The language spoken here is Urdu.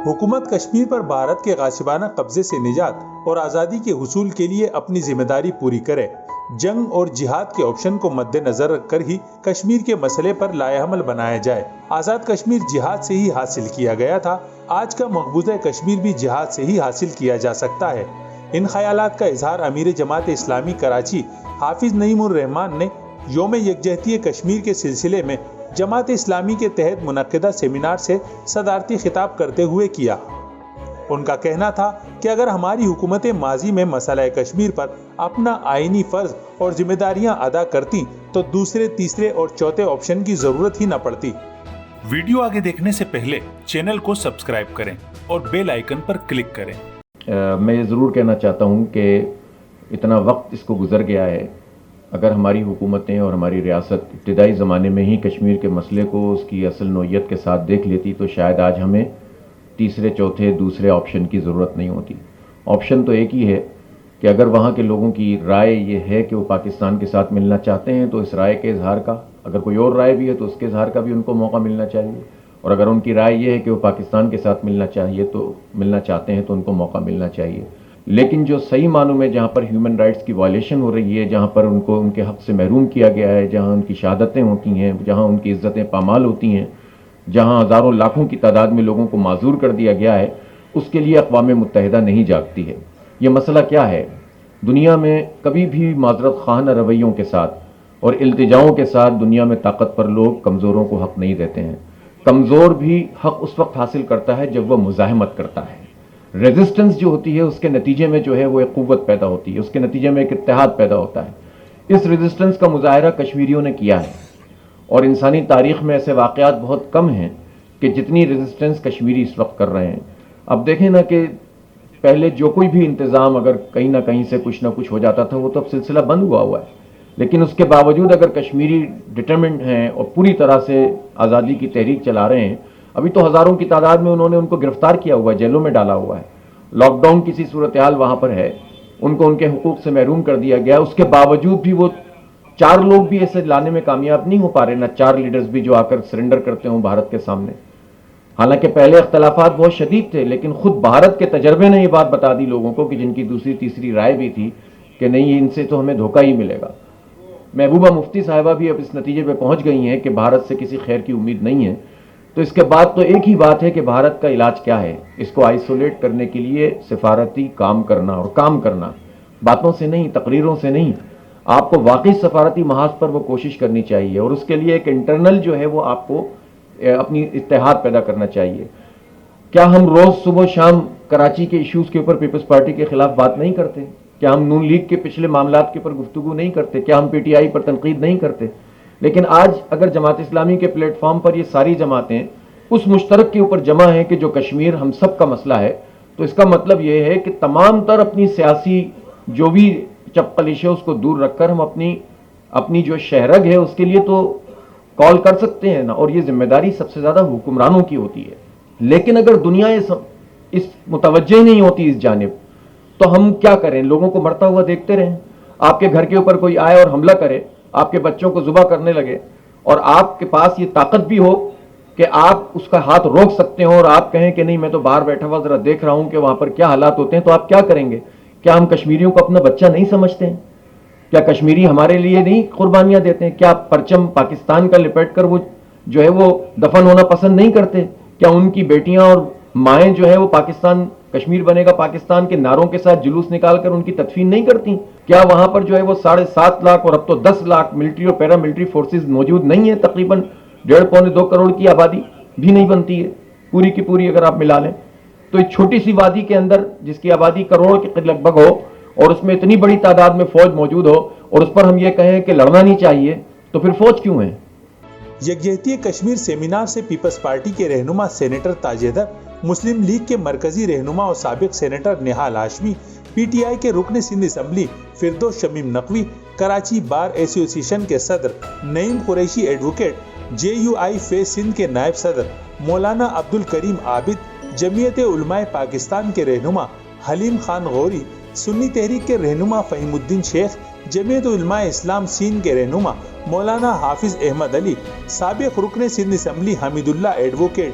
حکومت کشمیر پر بھارت کے غاصبانہ قبضے سے نجات اور آزادی کے حصول کے لیے اپنی ذمہ داری پوری کرے۔ جنگ اور جہاد کے آپشن کو مد نظر رکھ کر ہی کشمیر کے مسئلے پر لائحہ عمل بنایا جائے۔ آزاد کشمیر جہاد سے ہی حاصل کیا گیا تھا، آج کا مقبوضہ کشمیر بھی جہاد سے ہی حاصل کیا جا سکتا ہے۔ ان خیالات کا اظہار امیر جماعت اسلامی کراچی حافظ نعیم الرحمن نے یوم یکجہتی کشمیر کے سلسلے میں جماعت اسلامی کے تحت منعقدہ سیمینار سے صدارتی خطاب کرتے ہوئے کیا۔ ان کا کہنا تھا کہ اگر ہماری حکومتیں ماضی میں مسئلہ کشمیر پر اپنا آئینی فرض اور ذمہ داریاں ادا کرتی تو دوسرے، تیسرے اور چوتھے آپشن کی ضرورت ہی نہ پڑتی۔ ویڈیو آگے دیکھنے سے پہلے چینل کو سبسکرائب کریں اور بیل آئیکن پر کلک کریں۔ میں یہ ضرور کہنا چاہتا ہوں کہ اتنا وقت اس کو گزر گیا ہے، اگر ہماری حکومتیں اور ہماری ریاست ابتدائی زمانے میں ہی کشمیر کے مسئلے کو اس کی اصل نوعیت کے ساتھ دیکھ لیتی تو شاید آج ہمیں تیسرے، چوتھے، دوسرے آپشن کی ضرورت نہیں ہوتی۔ آپشن تو ایک ہی ہے کہ اگر وہاں کے لوگوں کی رائے یہ ہے کہ وہ پاکستان کے ساتھ ملنا چاہتے ہیں تو اس رائے کے اظہار کا، اگر کوئی اور رائے بھی ہے تو اس کے اظہار کا بھی ان کو موقع ملنا چاہیے، اور اگر ان کی رائے یہ ہے کہ وہ پاکستان کے ساتھ ملنا چاہتے ہیں تو ان کو موقع ملنا چاہیے۔ لیکن جو صحیح معنوں میں جہاں پر ہیومن رائٹس کی وائلیشن ہو رہی ہے، جہاں پر ان کو ان کے حق سے محروم کیا گیا ہے، جہاں ان کی شہادتیں ہوتی ہیں، جہاں ان کی عزتیں پامال ہوتی ہیں، جہاں ہزاروں لاکھوں کی تعداد میں لوگوں کو معذور کر دیا گیا ہے، اس کے لیے اقوام متحدہ نہیں جاگتی ہے۔ یہ مسئلہ کیا ہے؟ دنیا میں کبھی بھی معذرت خواہانہ رویوں کے ساتھ اور التجاؤں کے ساتھ دنیا میں طاقت پر لوگ کمزوروں کو حق نہیں دیتے ہیں۔ کمزور بھی حق اس وقت حاصل کرتا ہے جب وہ مزاحمت کرتا ہے۔ ریزسٹنس جو ہوتی ہے اس کے نتیجے میں جو ہے وہ ایک قوت پیدا ہوتی ہے، اس کے نتیجے میں ایک اتحاد پیدا ہوتا ہے۔ اس ریزسٹنس کا مظاہرہ کشمیریوں نے کیا ہے، اور انسانی تاریخ میں ایسے واقعات بہت کم ہیں کہ جتنی ریزسٹنس کشمیری اس وقت کر رہے ہیں۔ اب دیکھیں نا کہ پہلے جو کوئی بھی انتظام اگر کہیں نہ کہیں سے کچھ نہ کچھ ہو جاتا تھا وہ تو اب سلسلہ بند ہوا ہے، لیکن اس کے باوجود اگر کشمیری ڈٹرمنٹ ہیں اور پوری طرح سے آزادی کی تحریک چلا رہے ہیں، ابھی تو ہزاروں کی تعداد میں انہوں نے ان کو گرفتار کیا ہوا ہے، جیلوں میں ڈالا ہوا ہے، لاک ڈاؤن کی سی صورتحال وہاں پر ہے، ان کو ان کے حقوق سے محروم کر دیا گیا۔ اس کے باوجود بھی وہ 4 لوگ بھی ایسے لانے میں کامیاب نہیں ہو پا رہے، نہ 4 لیڈرز بھی جو آ کر سرنڈر کرتے ہوں بھارت کے سامنے۔ حالانکہ پہلے اختلافات بہت شدید تھے، لیکن خود بھارت کے تجربے نے یہ بات بتا دی لوگوں کو کہ جن کی دوسری، تیسری رائے بھی تھی کہ نہیں، ان سے تو ہمیں دھوکہ ہی ملے گا۔ محبوبہ مفتی صاحبہ بھی اب اس نتیجے پہ پہنچ گئی ہیں کہ بھارت سے کسی خیر کی امید نہیں ہے۔ تو اس کے بعد تو ایک ہی بات ہے کہ بھارت کا علاج کیا ہے، اس کو آئسولیٹ کرنے کے لیے سفارتی کام کرنا، اور کام کرنا باتوں سے نہیں، تقریروں سے نہیں، آپ کو واقعی سفارتی محاذ پر وہ کوشش کرنی چاہیے، اور اس کے لیے ایک انٹرنل جو ہے وہ آپ کو اپنی اتحاد پیدا کرنا چاہیے۔ کیا ہم روز صبح و شام کراچی کے ایشوز کے اوپر پیپلز پارٹی کے خلاف بات نہیں کرتے؟ کیا ہم نون لیگ کے پچھلے معاملات کے اوپر گفتگو نہیں کرتے؟ کیا ہم پی ٹی آئی پر تنقید نہیں کرتے؟ لیکن آج اگر جماعت اسلامی کے پلیٹ فارم پر یہ ساری جماعتیں اس مشترک کے اوپر جمع ہیں کہ جو کشمیر ہم سب کا مسئلہ ہے، تو اس کا مطلب یہ ہے کہ تمام تر اپنی سیاسی جو بھی چپقلش ہے اس کو دور رکھ کر ہم اپنی جو شہرگ ہے اس کے لیے تو کال کر سکتے ہیں نا، اور یہ ذمہ داری سب سے زیادہ حکمرانوں کی ہوتی ہے۔ لیکن اگر دنیا اس متوجہ نہیں ہوتی اس جانب، تو ہم کیا کریں؟ لوگوں کو مرتا ہوا دیکھتے رہیں؟ آپ کے گھر کے اوپر کوئی آئے اور حملہ کرے، آپ کے بچوں کو ذبح کرنے لگے، اور آپ کے پاس یہ طاقت بھی ہو کہ آپ اس کا ہاتھ روک سکتے ہوں، اور آپ کہیں کہ نہیں، میں تو باہر بیٹھا ہوا ذرا دیکھ رہا ہوں کہ وہاں پر کیا حالات ہوتے ہیں، تو آپ کیا کریں گے؟ کیا ہم کشمیریوں کو اپنا بچہ نہیں سمجھتے ہیں؟ کیا کشمیری ہمارے لیے نہیں قربانیاں دیتے ہیں؟ کیا پرچم پاکستان کا لپیٹ کر وہ جو ہے وہ دفن ہونا پسند نہیں کرتے؟ کیا ان کی بیٹیاں اور مائیں جو ہے وہ پاکستان، کشمیر بنے گا پاکستان کے نعروں کے ساتھ جلوس نکال کر ان کی تدفین نہیں کرتی؟ کیا وہاں پر جو ہے وہ 7.5 لاکھ اور اب تو 10 لاکھ ملٹری اور پیرا ملٹری فورسز موجود نہیں ہیں؟ تقریباً 1.5-2 کروڑ کی آبادی بھی نہیں بنتی ہے پوری کی پوری اگر آپ ملا لیں، تو ایک چھوٹی سی وادی کے اندر جس کی آبادی کروڑ کے لگ بھگ ہو، اور اس میں اتنی بڑی تعداد میں فوج موجود ہو، اور اس پر ہم یہ کہیں کہ لڑنا نہیں چاہیے، تو پھر فوج کیوں ہے؟ یکجہتی کشمیر سیمینار سے پیپلز پارٹی کے رہنما سینیٹر تاج حیدر، مسلم لیگ کے مرکزی رہنما اور سابق senator Nihal Hashmi, P T I کے رکن سندھ اسمبلی فردوس شمیم نقوی، کراچی بار ایسوسی ایشن کے صدر نعیم قریشی ایڈوکیٹ، جے یو آئی فیض سندھ کے نائب صدر مولانا عبدالکریم عابد، جمعیت علماء پاکستان کے رہنما حلیم خان غوری، سنی تحریک کے رہنما فہیم الدین شیخ، جمعیت علماء اسلام سندھ کے رہنما مولانا حافظ احمد علی، سابق رکن سندھ اسمبلی حمید اللہ ایڈوکیٹ،